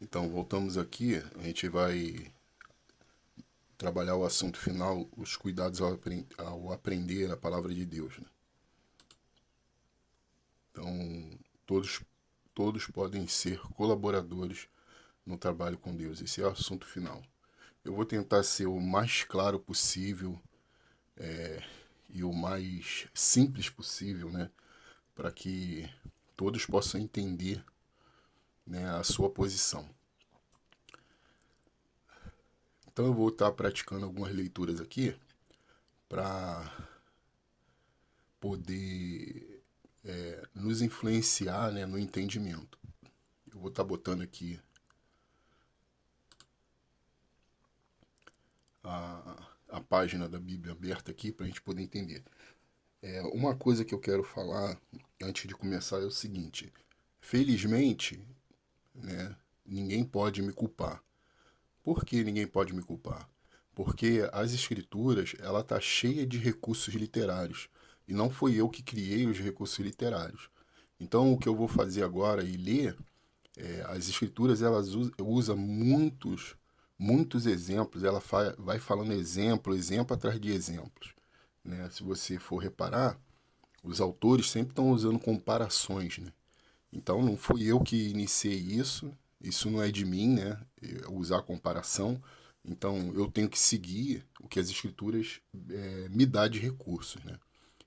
Então, voltamos aqui, a gente vai trabalhar o assunto final, os cuidados ao aprender a palavra de Deus, né? Então, todos, todos podem ser colaboradores no trabalho com Deus. Esse é o assunto final. Eu vou tentar ser o mais claro possível e o mais simples possível, né? Para que todos possam entender, né, a sua posição. Então, eu vou estar praticando algumas leituras aqui para poder nos influenciar, né, no entendimento. Eu vou estar botando aqui a página da Bíblia aberta aqui para a gente poder entender. Uma coisa que eu quero falar antes de começar é o seguinte: felizmente, né, ninguém pode me culpar. Por que ninguém pode me culpar? Porque as escrituras ela tá cheia de recursos literários e não foi eu que criei os recursos literários. Então o que eu vou fazer agora e ler as escrituras elas usam muitos exemplos, ela vai falando exemplo atrás de exemplos, né? Se você for reparar, os autores sempre estão usando comparações, né? Então não fui eu que iniciei isso, isso não é de mim, né? Usar comparação. Então eu tenho que seguir o que as escrituras me dá de recursos, né?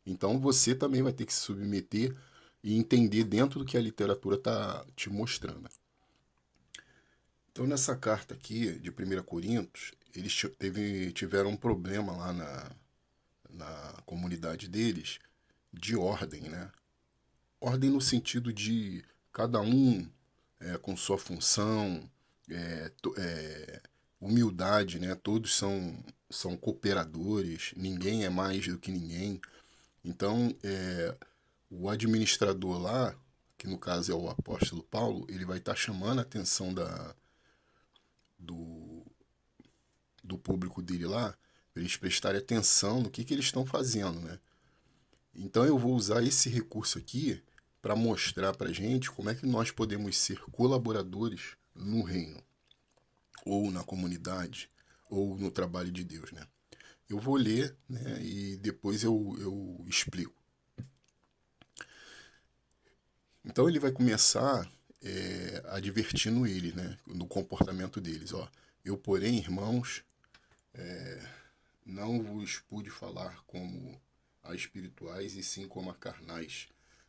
Então você também vai ter que se submeter e entender dentro do que a literatura está te mostrando. Então, nessa carta aqui de 1 Coríntios, eles tiveram um problema lá na comunidade deles de ordem, né? Ordem no sentido de cada um com sua função, humildade, né? Todos são cooperadores, ninguém é mais do que ninguém. Então, o administrador lá, que no caso é o apóstolo Paulo, ele vai estar chamando a atenção do, do público dele lá, para eles prestarem atenção no que eles estão fazendo, né? Então eu vou usar esse recurso aqui para mostrar para gente como é que nós podemos ser colaboradores no reino, ou na comunidade, ou no trabalho de Deus, né? Eu vou ler, né, e depois eu explico. Então ele vai começar advertindo ele, né, no comportamento deles, ó. Eu, porém, irmãos, não vos pude falar como a espirituais e sim como a carnais,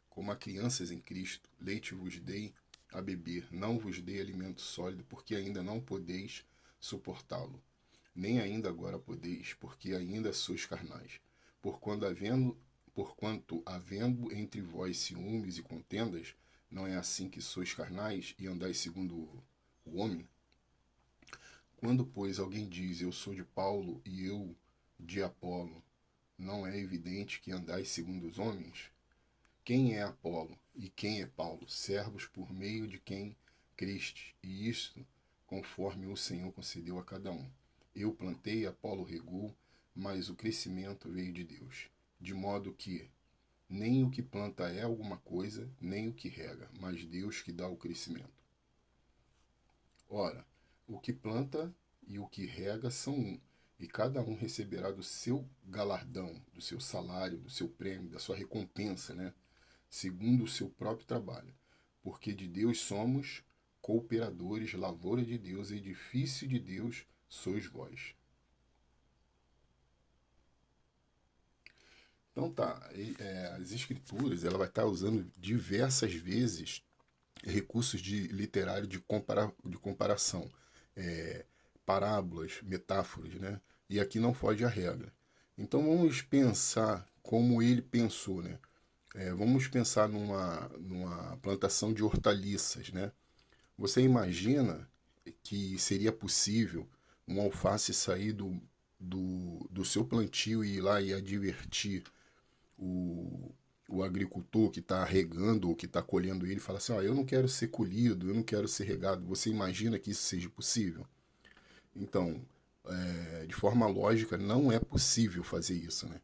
como a crianças em Cristo. Leite vos dei a beber, não vos dei alimento sólido, porque ainda não podeis suportá-lo. Nem ainda agora podeis, porque ainda sois carnais. Porquanto havendo entre vós ciúmes e contendas, não é assim que sois carnais e andais segundo o homem? Quando, pois, alguém diz, eu sou de Paulo e eu de Apolo, não é evidente que andais segundo os homens? Quem é Apolo e quem é Paulo? Servos por meio de quem criste, e isto conforme o Senhor concedeu a cada um. Eu plantei, Apolo regou, mas o crescimento veio de Deus. De modo que nem o que planta é alguma coisa, nem o que rega, mas Deus que dá o crescimento. Ora, o que planta e o que rega são um, e cada um receberá do seu galardão, do seu salário, do seu prêmio, da sua recompensa, né? Segundo o seu próprio trabalho. Porque de Deus somos cooperadores, lavoura de Deus, edifício de Deus sois vós. Então tá, as escrituras ela vai estar usando diversas vezes recursos de literário de comparação, é, parábolas, metáforas, né? E aqui não foge a regra. Então vamos pensar como ele pensou, né? Vamos pensar numa plantação de hortaliças, né? Você imagina que seria possível um alface sair do seu plantio e ir lá e advertir o, o agricultor que está regando ou que está colhendo ele e fala assim, ó, eu não quero ser colhido, eu não quero ser regado. Você imagina que isso seja possível? Então, de forma lógica, não é possível fazer isso, né?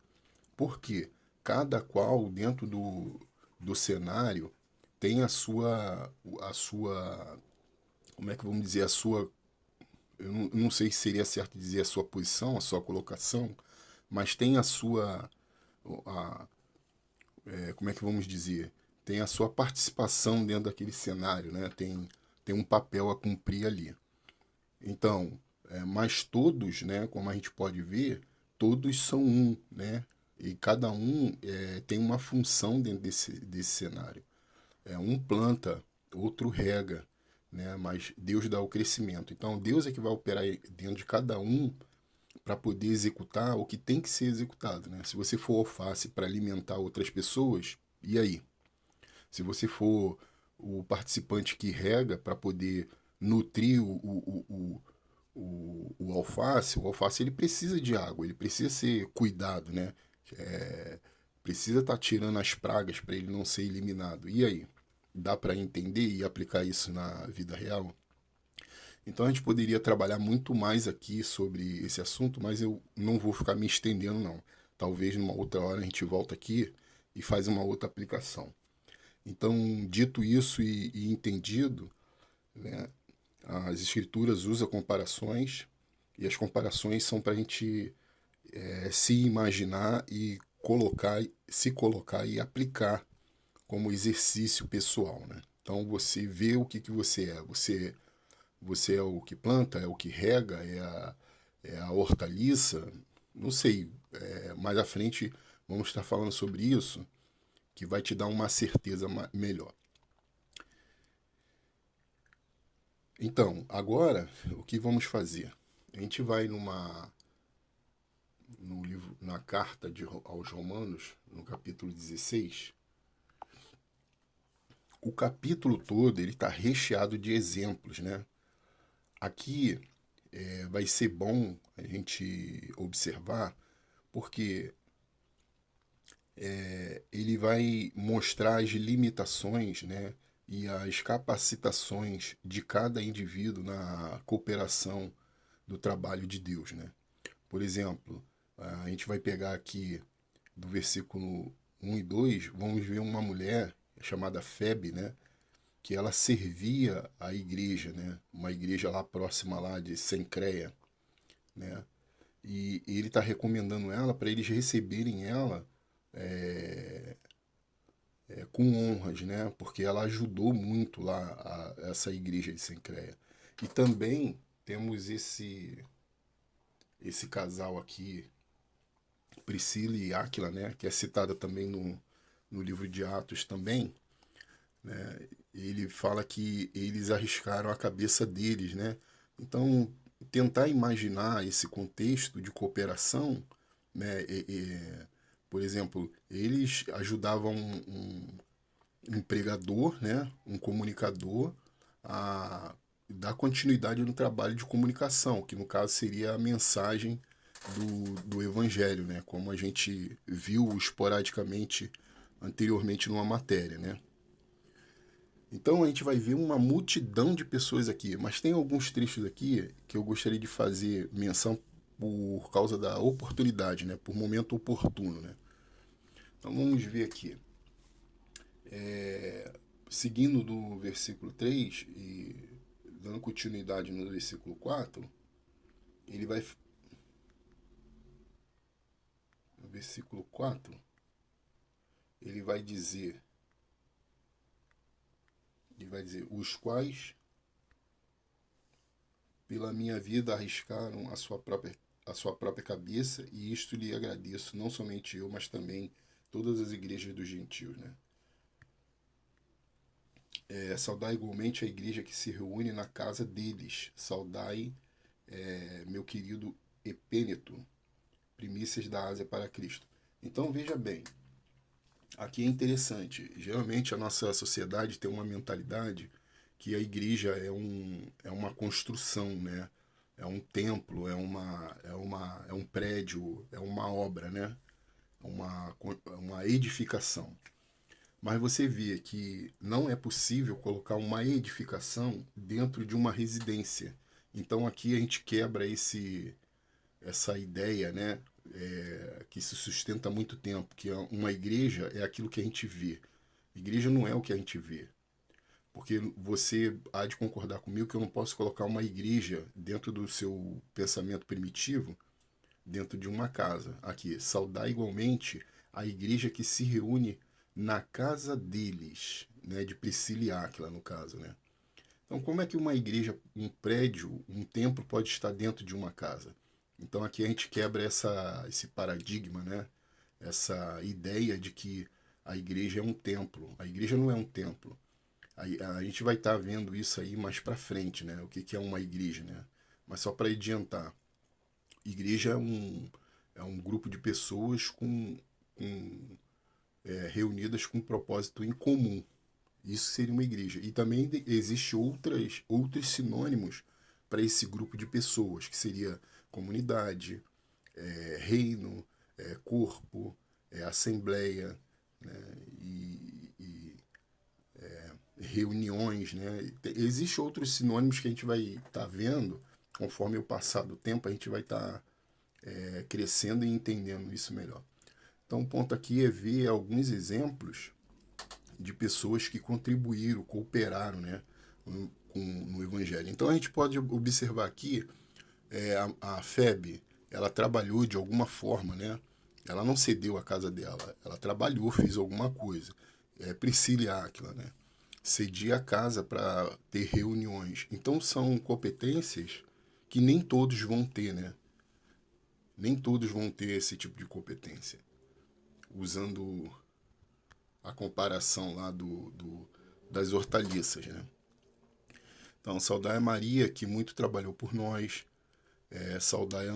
Porque cada qual dentro do cenário tem a sua como é que vamos dizer, a sua, eu não sei se seria certo dizer a sua posição, a sua colocação, mas tem a sua, a, como é que vamos dizer, tem a sua participação dentro daquele cenário, né? Tem um papel a cumprir ali. Então, mas todos, né, como a gente pode ver, todos são um, né? E cada um tem uma função dentro desse cenário. Um planta, outro rega, né? Mas Deus dá o crescimento. Então, Deus é que vai operar dentro de cada um para poder executar o que tem que ser executado, né? Se você for alface para alimentar outras pessoas, e aí? Se você for o participante que rega para poder nutrir o alface ele precisa de água, ele precisa ser cuidado, né? Precisa estar tirando as pragas para ele não ser eliminado. E aí? Dá para entender e aplicar isso na vida real? Então a gente poderia trabalhar muito mais aqui sobre esse assunto, mas eu não vou ficar me estendendo não. Talvez numa outra hora a gente volta aqui e faz uma outra aplicação. Então, dito isso e entendido, né, as escrituras usam comparações e as comparações são para a gente se imaginar e se colocar e aplicar como exercício pessoal, né? Então você vê o que você é. Você é o que planta, é o que rega, é a hortaliça, não sei. Mais à frente vamos estar falando sobre isso, que vai te dar uma certeza melhor. Então, agora, o que vamos fazer? A gente vai no livro, na carta aos Romanos, no capítulo 16. O capítulo todo ele está recheado de exemplos, né? Aqui vai ser bom a gente observar, porque ele vai mostrar as limitações, né? E as capacitações de cada indivíduo na cooperação do trabalho de Deus, né? Por exemplo, a gente vai pegar aqui do versículo 1 e 2, vamos ver uma mulher chamada Febe, né? Que ela servia a igreja, né? Uma igreja lá próxima lá de Sencreia, né? E ele está recomendando ela para eles receberem ela com honras, né? Porque ela ajudou muito lá essa igreja de Sencreia. E também temos esse casal aqui, Priscila e Áquila, né? Que é citada também no livro de Atos também, né? Ele fala que eles arriscaram a cabeça deles, né? Então, tentar imaginar esse contexto de cooperação, né? Por exemplo, eles ajudavam um empregador, né? Um comunicador a dar continuidade no trabalho de comunicação, que no caso seria a mensagem do evangelho, né? Como a gente viu esporadicamente anteriormente numa matéria, né? Então a gente vai ver uma multidão de pessoas aqui, mas tem alguns trechos aqui que eu gostaria de fazer menção por causa da oportunidade, né? Por momento oportuno, né? Então vamos ver aqui. Seguindo do versículo 3 e dando continuidade no versículo 4, ele vai. No versículo 4, ele vai dizer. Ele vai dizer, os quais pela minha vida arriscaram a sua própria cabeça, e isto lhe agradeço, não somente eu, mas também todas as igrejas dos gentios, né? Saudai igualmente a igreja que se reúne na casa deles. Saudai, meu querido Epêneto, primícias da Ásia para Cristo. Então veja bem, aqui é interessante. Geralmente a nossa sociedade tem uma mentalidade que a igreja é uma construção, né? É um templo, é um prédio, é uma obra, né? Uma edificação. Mas você vê que não é possível colocar uma edificação dentro de uma residência. Então aqui a gente quebra essa ideia, né? Que se sustenta há muito tempo, que uma igreja é aquilo que a gente vê. Igreja não é o que a gente vê. Porque você há de concordar comigo que eu não posso colocar uma igreja dentro do seu pensamento primitivo, dentro de uma casa. Aqui, saudar igualmente a igreja que se reúne na casa deles, né, de Priscila e Áquila, no caso, né? Então, como é que uma igreja, um prédio, um templo pode estar dentro de uma casa? Então, aqui a gente quebra esse paradigma, né? Essa ideia de que a igreja é um templo. A igreja não é um templo. A gente vai estar vendo isso aí mais para frente, né? O que, que é uma igreja, né? Mas só para adiantar, igreja é um grupo de pessoas reunidas com um propósito em comum. Isso seria uma igreja. E também existe outros sinônimos para esse grupo de pessoas, que seria comunidade, reino, corpo, assembleia, né? E reuniões, né? Existem outros sinônimos que a gente vai estar vendo conforme o passar do tempo, a gente vai estar crescendo e entendendo isso melhor. Então, o ponto aqui é ver alguns exemplos de pessoas que contribuíram, cooperaram, né, no Evangelho. Então, a gente pode observar aqui a FEB, ela trabalhou de alguma forma, né? Ela não cedeu a casa dela, ela trabalhou, fez alguma coisa. Priscila e Áquila, né? Cedia a casa para ter reuniões. Então são competências que nem todos vão ter, né? Nem todos vão ter esse tipo de competência. Usando a comparação lá das hortaliças, né? Então, saudai a Maria, que muito trabalhou por nós. Saudai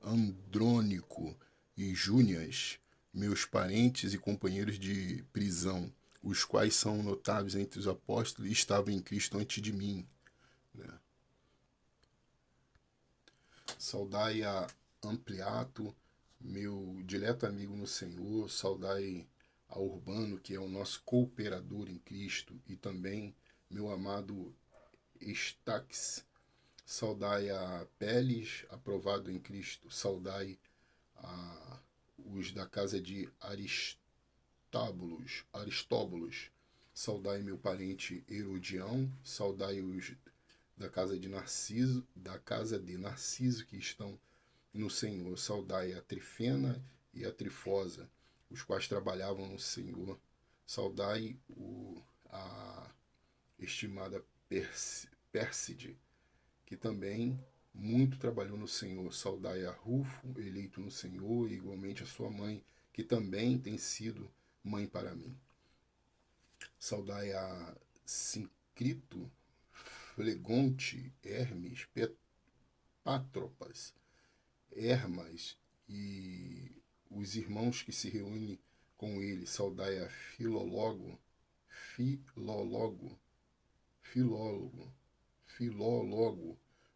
Andrônico e Júnias, meus parentes e companheiros de prisão, os quais são notáveis entre os apóstolos e estavam em Cristo antes de mim. Né? Saudai a Ampliato, meu dileto amigo no Senhor. Saudai a Urbano, que é o nosso cooperador em Cristo, e também meu amado Estaques. Saudai a Peles, aprovado em Cristo. Saudai a os da casa de Aristóbulos. Saudai meu parente Herodião. Saudai os da casa de Narciso que estão no Senhor. Saudai a Trifena e a Trifosa, os quais trabalhavam no Senhor. Saudai a estimada Pérside, que também muito trabalhou no Senhor. Saudai a Rufo, eleito no Senhor, e igualmente a sua mãe, que também tem sido mãe para mim. Saudai a Sincrito, Flegonte, Hermes, Pátropas, Hermas e os irmãos que se reúnem com ele. Saudai a Filólogo,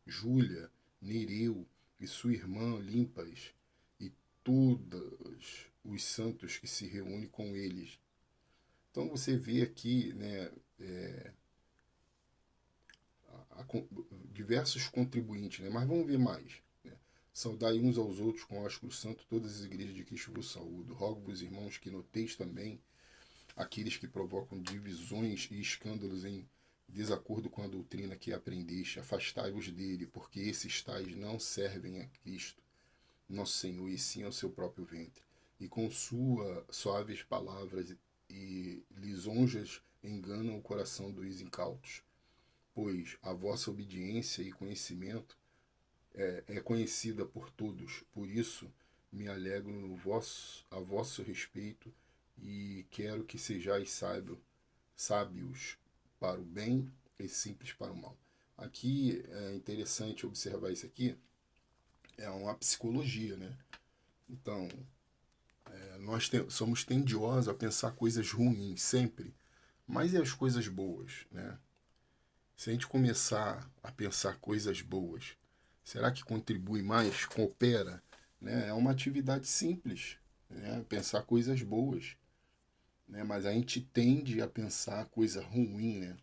Júlia, Nereu e sua irmã Limpas e todos os santos que se reúnem com eles. Então você vê aqui, né, diversos contribuintes, né? Mas vamos ver mais. Né? Saudai uns aos outros com ósculo santo, todas as igrejas de Cristo vos saúdo. Rogo-vos, irmãos, que noteis também aqueles que provocam divisões e escândalos em desacordo com a doutrina que aprendeste. Afastai-vos dele, porque esses tais não servem a Cristo, nosso Senhor, e sim ao seu próprio ventre. E com suas suaves palavras e lisonjas enganam o coração dos incautos. Pois a vossa obediência e conhecimento é conhecida por todos. Por isso me alegro a vosso respeito e quero que sejais sábios para o bem e simples para o mal. Aqui é interessante observar isso aqui, é uma psicologia, né? Então, nós somos tendiosos a pensar coisas ruins sempre, mas e as coisas boas, né? Se a gente começar a pensar coisas boas, será que contribui mais, coopera? Né? É uma atividade simples, né? Pensar coisas boas. Né? Mas a gente tende a pensar coisa ruim, né?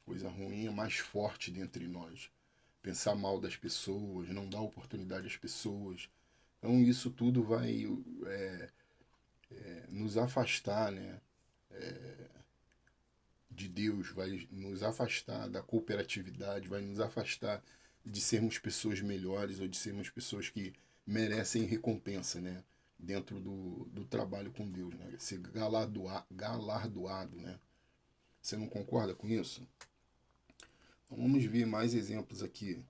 Coisa ruim é mais forte dentre nós. Pensar mal das pessoas, não dar oportunidade às pessoas. Então isso tudo vai nos afastar, né? de Deus, vai nos afastar da cooperatividade, vai nos afastar de sermos pessoas melhores ou de sermos pessoas que merecem recompensa, né? Dentro do trabalho com Deus, né? Ser galardoado, né? Você não concorda com isso? Então, vamos ver mais exemplos aqui.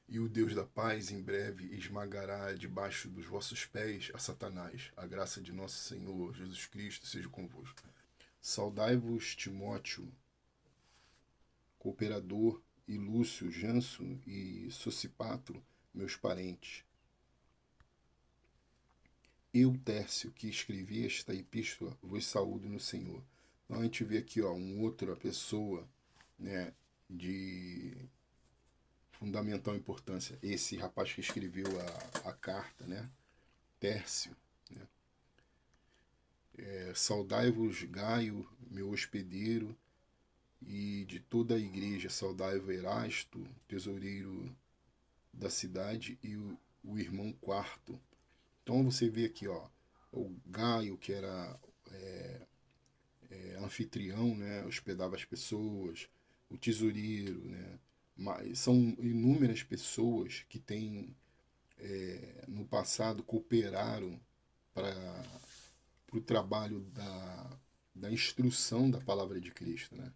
E o Deus da paz em breve esmagará debaixo dos vossos pés a Satanás. A graça de nosso Senhor Jesus Cristo seja convosco. Saudai-vos, Timóteo, cooperador, e Lúcio, Janso e Sosipatro, meus parentes. Eu, Tércio, que escrevi esta epístola, vos saúdo no Senhor. Então a gente vê aqui outra pessoa, né, de fundamental importância. Esse rapaz que escreveu a carta, né, Tércio. Né? Saudai-vos, Gaio, meu hospedeiro, e de toda a igreja, saudai-vos Erasto, tesoureiro da cidade, e o irmão Quarto. Então você vê aqui, o Gaio, que era anfitrião, né, hospedava as pessoas, o tesoureiro, né, mas são inúmeras pessoas que têm, no passado, cooperaram para o trabalho da instrução da palavra de Cristo, né?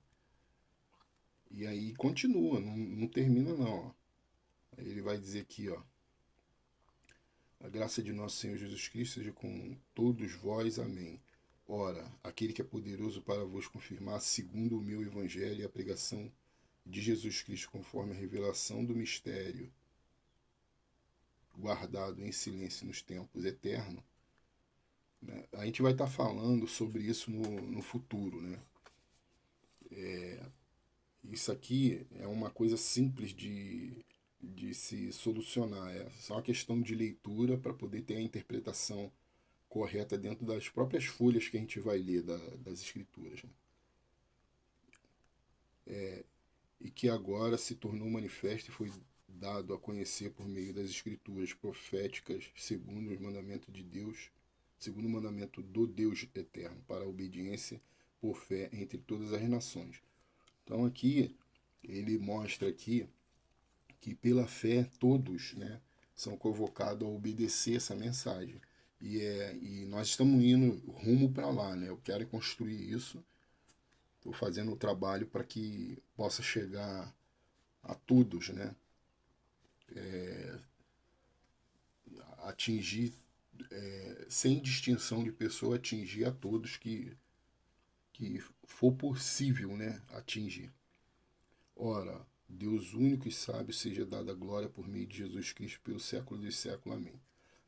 E aí continua, não termina não. Ó. Ele vai dizer aqui, a graça de nosso Senhor Jesus Cristo seja com todos vós. Amém. Ora, aquele que é poderoso para vos confirmar, segundo o meu evangelho e a pregação de Jesus Cristo, conforme a revelação do mistério, guardado em silêncio nos tempos eternos, né? A gente vai estar falando sobre isso no futuro, né? Isso aqui é uma coisa simples de se solucionar. É só uma questão de leitura para poder ter a interpretação correta dentro das próprias folhas que a gente vai ler das escrituras. Né? E que agora se tornou manifesto e foi dado a conhecer por meio das escrituras proféticas, segundo o mandamento de Deus, segundo o mandamento do Deus eterno, para a obediência por fé entre todas as nações. Então aqui ele mostra aqui que pela fé todos, né, são convocados a obedecer essa mensagem. E nós estamos indo rumo para lá, né? Eu quero construir isso. Estou fazendo o trabalho para que possa chegar a todos, né? Atingir, sem distinção de pessoa, atingir a todos que for possível, né? Atingir. Ora, Deus único e sábio seja dada a glória por meio de Jesus Cristo pelo século dos séculos. Amém.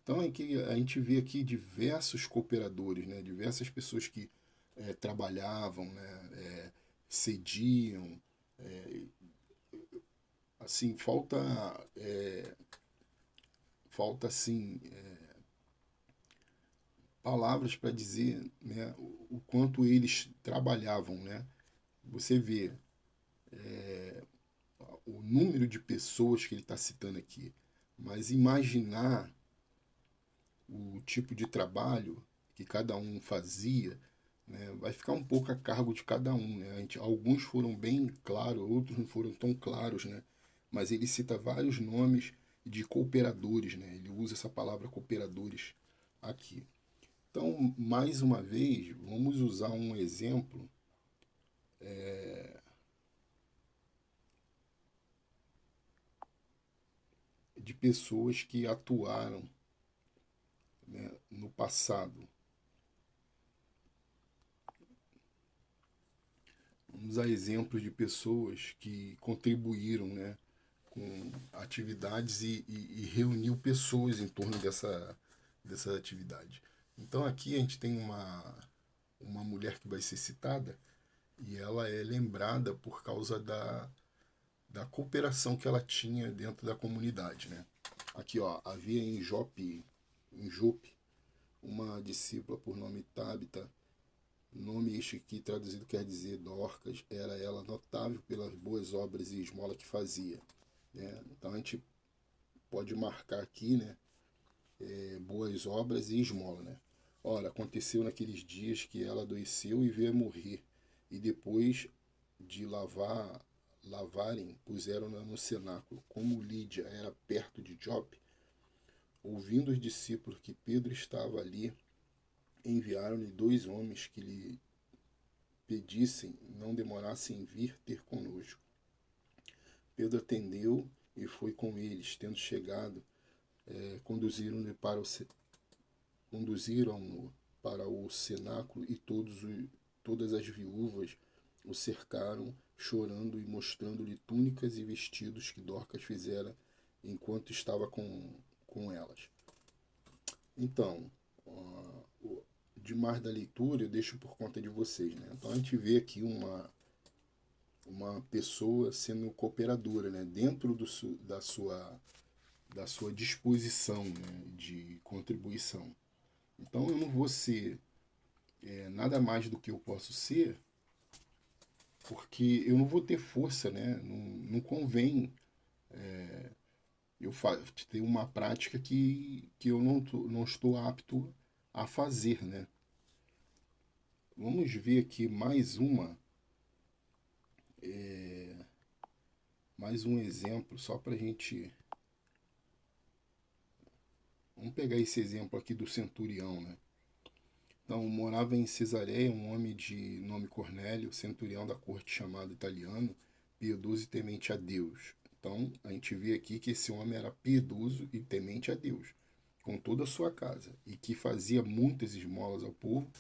Então aqui, a gente vê aqui diversos cooperadores, né? Diversas pessoas que trabalhavam, né? Cediam. Assim, falta assim, palavras para dizer, né? O quanto eles trabalhavam. Né? Você vê o número de pessoas que ele está citando aqui, mas imaginar o tipo de trabalho que cada um fazia, né, vai ficar um pouco a cargo de cada um. Né? Alguns foram bem claros, outros não foram tão claros, né? Mas ele cita vários nomes de cooperadores, né? Ele usa essa palavra cooperadores aqui. Então, mais uma vez, vamos usar um exemplo de pessoas que atuaram, né, no passado. Vamos usar exemplos de pessoas que contribuíram, né, com atividades e reuniu pessoas em torno dessa atividade. Então aqui a gente tem uma mulher que vai ser citada e ela é lembrada por causa da cooperação que ela tinha dentro da comunidade. Né? Aqui havia em Jope, uma discípula por nome Tabita. Nome este que traduzido quer dizer Dorcas. Era ela notável pelas boas obras e esmola que fazia. Né? Então a gente pode marcar aqui, né, boas obras e esmola. Né? Ora, aconteceu naqueles dias que ela adoeceu e veio a morrer. e depois de lavarem, puseram-na no cenáculo. Como Lídia era perto de Jope, ouvindo os discípulos que Pedro estava ali, enviaram-lhe 2 homens que lhe pedissem não demorassem em vir ter conosco. Pedro atendeu e foi com eles. Tendo chegado, conduziram-no para o cenáculo e todas as viúvas o cercaram, chorando e mostrando-lhe túnicas e vestidos que Dorcas fizera enquanto estava com elas. Então, demais da leitura eu deixo por conta de vocês, né? Então a gente vê aqui uma pessoa sendo cooperadora, né? Dentro da sua disposição, né? De contribuição. Então eu não vou ser nada mais do que eu posso ser, porque eu não vou ter força, né? Não convém eu ter uma prática que eu não estou apto a fazer, né? Vamos ver aqui mais um exemplo, só para a gente. Vamos pegar esse exemplo aqui do centurião, né? Então, morava em Cesareia um homem de nome Cornélio, centurião da corte chamado italiano, piedoso e temente a Deus. Então, a gente vê aqui que esse homem era piedoso e temente a Deus, com toda a sua casa, e que fazia muitas esmolas ao povo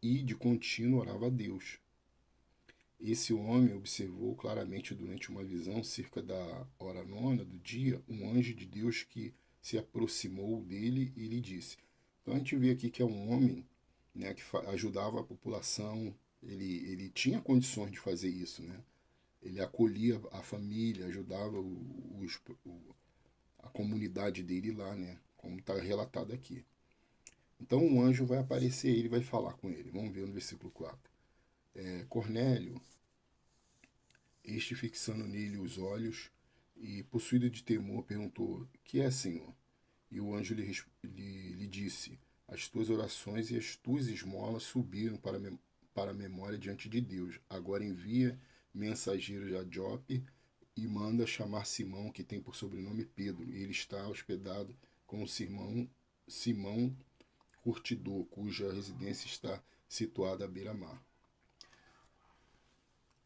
e de contínuo orava a Deus. Esse homem observou claramente durante uma visão, cerca da hora 9 do dia, um anjo de Deus que se aproximou dele e lhe disse. Então a gente vê aqui que é um homem, né, que ajudava a população, ele tinha condições de fazer isso, né? Ele acolhia a família, ajudava a comunidade dele lá, né? Como está relatado aqui. Então um anjo vai aparecer, ele vai falar com ele. Vamos ver no versículo 4. Cornélio, este fixando nele os olhos e, possuído de temor, perguntou: Que é, Senhor? E o anjo lhe disse: As tuas orações e as tuas esmolas subiram para a memória diante de Deus. Agora envia mensageiros a Jope e manda chamar Simão, que tem por sobrenome Pedro. E ele está hospedado com o Simão Curtidor, cuja residência está situada à beira-mar.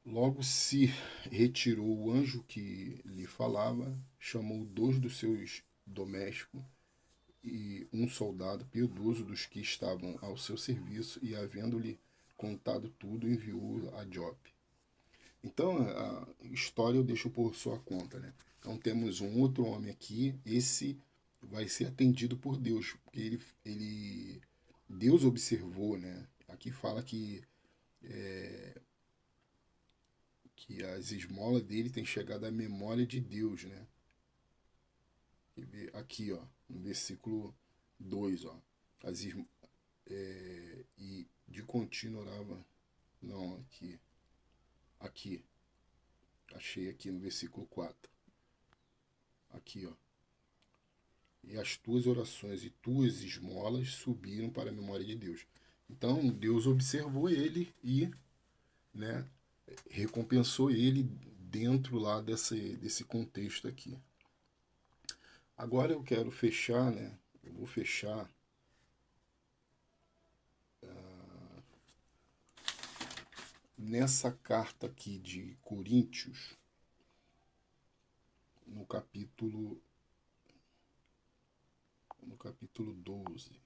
Logo se retirou o anjo que lhe falava, chamou 2 dos seus domésticos e um soldado piedoso dos que estavam ao seu serviço, e, havendo-lhe contado tudo, enviou a Jope. Então, a história eu deixo por sua conta, né? Então, temos um outro homem aqui, esse vai ser atendido por Deus, porque Deus observou, né? Aqui fala que as esmolas dele têm chegado à memória de Deus, né? Aqui, ó, no versículo 2, ó. E de contínuo orava. Não, aqui. Aqui. Achei aqui no versículo 4. Aqui, ó. E as tuas orações e tuas esmolas subiram para a memória de Deus. Então, Deus observou ele e, né, recompensou ele dentro lá desse contexto aqui. Agora eu quero fechar, né? Eu vou fechar nessa carta aqui de Coríntios, no capítulo 12.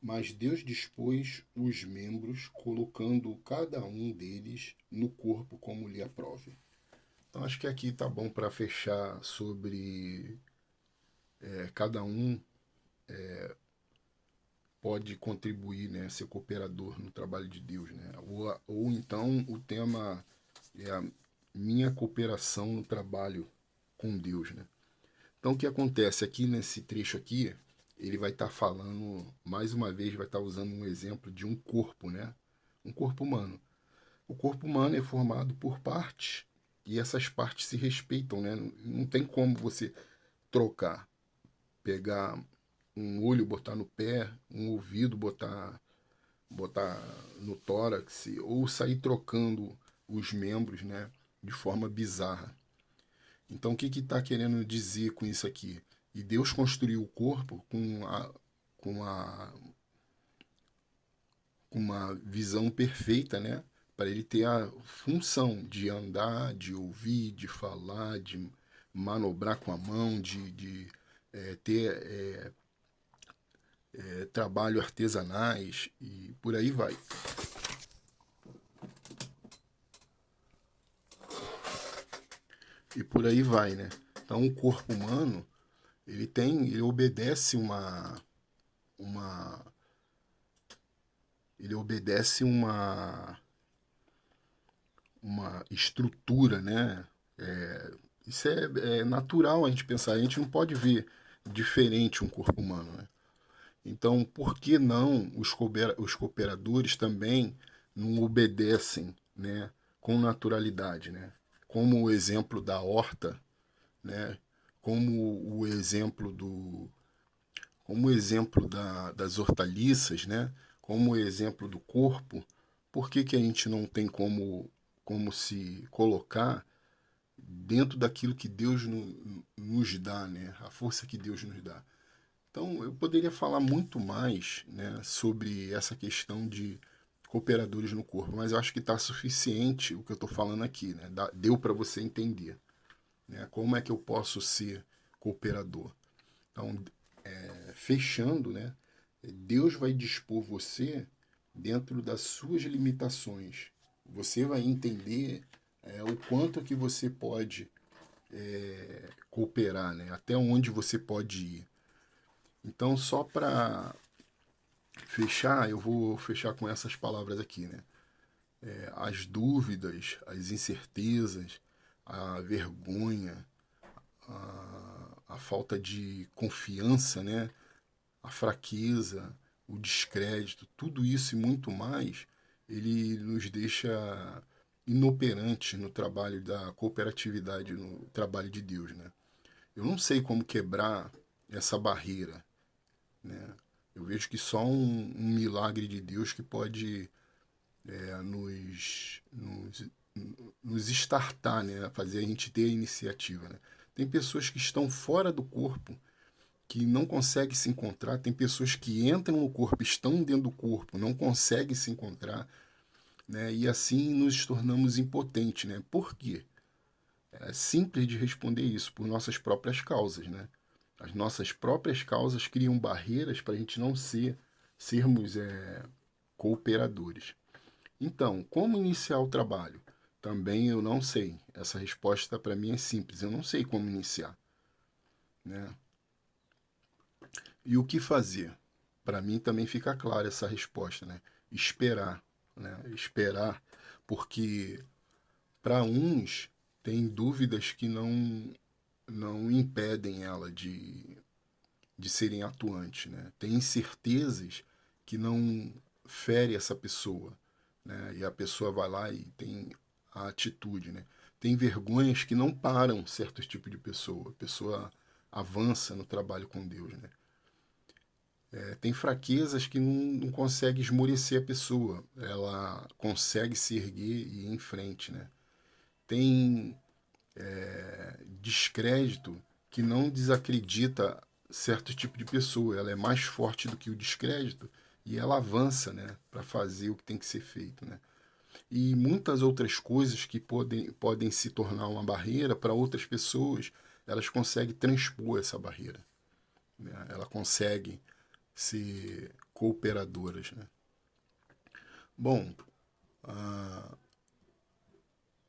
Mas Deus dispôs os membros, colocando cada um deles no corpo como lhe aprove. Então acho que aqui tá bom para fechar sobre cada um pode contribuir, né, ser cooperador no trabalho de Deus, né? Ou então o tema é a minha cooperação no trabalho com Deus, né? Então o que acontece aqui nesse trecho aqui, ele vai estar falando, mais uma vez, vai estar usando um exemplo de um corpo, né? Um corpo humano. O corpo humano é formado por partes e essas partes se respeitam, né? Não tem como você trocar, pegar um olho botar no pé, um ouvido botar no tórax, ou sair trocando os membros, né, de forma bizarra. Então, o que está querendo dizer com isso aqui? E Deus construiu o corpo com uma visão perfeita, né? Para ele ter a função de andar, de ouvir, de falar, de manobrar com a mão, de ter trabalho artesanais e por aí vai. E por aí vai, né? Então o corpo humano, ele obedece uma ele obedece uma estrutura, né? Isso é natural a gente pensar. A gente não pode ver diferente um corpo humano, né? Então, por que não os cooperadores também não obedecem, né, com naturalidade, né? Como o exemplo da horta, né? Como o exemplo como o exemplo das hortaliças, né? Como o exemplo do corpo. Por que, que a gente não tem como se colocar dentro daquilo que Deus nos dá, né? A força que Deus nos dá. Então, eu poderia falar muito mais, né, sobre essa questão de cooperadores no corpo, mas eu acho que está suficiente o que eu estou falando aqui, né? Deu para você entender, né? Como é que eu posso ser cooperador? Então, fechando, né? Deus vai dispor você dentro das suas limitações. Você vai entender o quanto que você pode cooperar, né? Até onde você pode ir. Então, só para fechar, eu vou fechar com essas palavras aqui, né? As dúvidas, as incertezas, a vergonha, a falta de confiança, né? A fraqueza, o descrédito, tudo isso e muito mais, ele nos deixa inoperantes no trabalho da cooperatividade, no trabalho de Deus, né? Eu não sei como quebrar essa barreira, né? Eu vejo que só um milagre de Deus que pode nos startar, né? Fazer a gente ter a iniciativa, né? Tem pessoas que estão fora do corpo, que não conseguem se encontrar, tem pessoas que entram no corpo, estão dentro do corpo, não conseguem se encontrar, né? E assim nos tornamos impotentes, né? Por quê? É simples de responder isso, por nossas próprias causas, né? As nossas próprias causas criam barreiras para a gente não sermos cooperadores. Então, como iniciar o trabalho? Também eu não sei. Essa resposta para mim é simples. Eu não sei como iniciar, né? E o que fazer? Para mim também fica clara essa resposta, né? Esperar, né? Esperar, porque para uns tem dúvidas que não impedem ela de serem atuantes, né? Tem incertezas que não fere essa pessoa, né? E a pessoa vai lá e tem a atitude, né? Tem vergonhas que não param certos tipos de pessoa. A pessoa avança no trabalho com Deus, né? Tem fraquezas que não consegue esmorecer a pessoa. Ela consegue se erguer e ir em frente, né? Tem descrédito que não desacredita certo tipo de pessoa. Ela é mais forte do que o descrédito e ela avança, né, para fazer o que tem que ser feito, né? E muitas outras coisas que podem se tornar uma barreira para outras pessoas, elas conseguem transpor essa barreira, né? Ela consegue ser cooperadoras, né? Bom,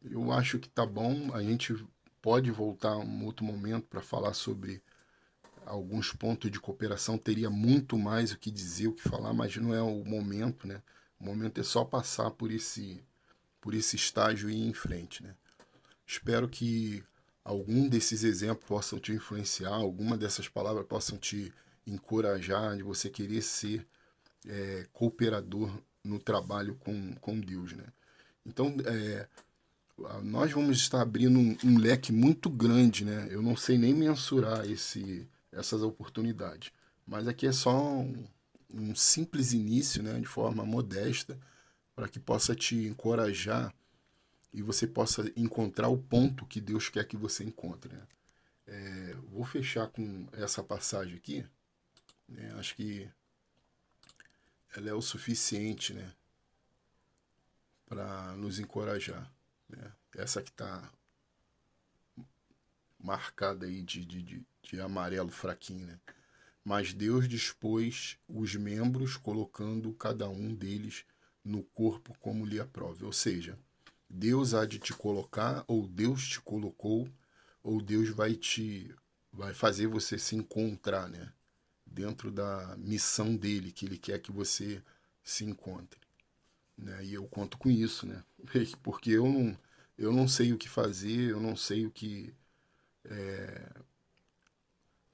eu acho que tá bom. A gente pode voltar um outro momento para falar sobre alguns pontos de cooperação. Teria muito mais o que dizer, o que falar, mas não é o momento, né? O momento é só passar por esse estágio e ir em frente, né? Espero que algum desses exemplos possam te influenciar, alguma dessas palavras possam te encorajar de você querer ser cooperador no trabalho com Deus, né? Então, nós vamos estar abrindo um leque muito grande, né? Eu não sei nem mensurar essas oportunidades, Mas aqui é só um simples início, né, de forma modesta, para que possa te encorajar e você possa encontrar o ponto que Deus quer que você encontre. Né? Vou fechar com essa passagem aqui, né? Acho que ela é o suficiente, né, para nos encorajar. Né? Essa que está marcada aí de amarelo fraquinho. Né? Mas Deus dispôs os membros, colocando cada um deles no corpo como lhe aprove. Ou seja, Deus há de te colocar, ou Deus te colocou, ou Deus vai fazer você se encontrar, né? Dentro da missão dele, que ele quer que você se encontre. Né? E eu conto com isso, né? Porque eu não sei o que fazer, eu não sei o que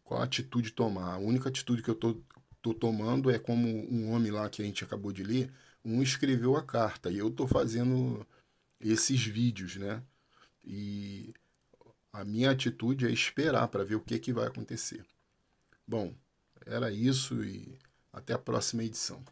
qual atitude tomar. A única atitude que eu tô tomando é como um homem lá que a gente acabou de ler, um escreveu a carta e eu tô fazendo esses vídeos, né? E a minha atitude é esperar para ver o que, que vai acontecer. Bom, era isso e até a próxima edição.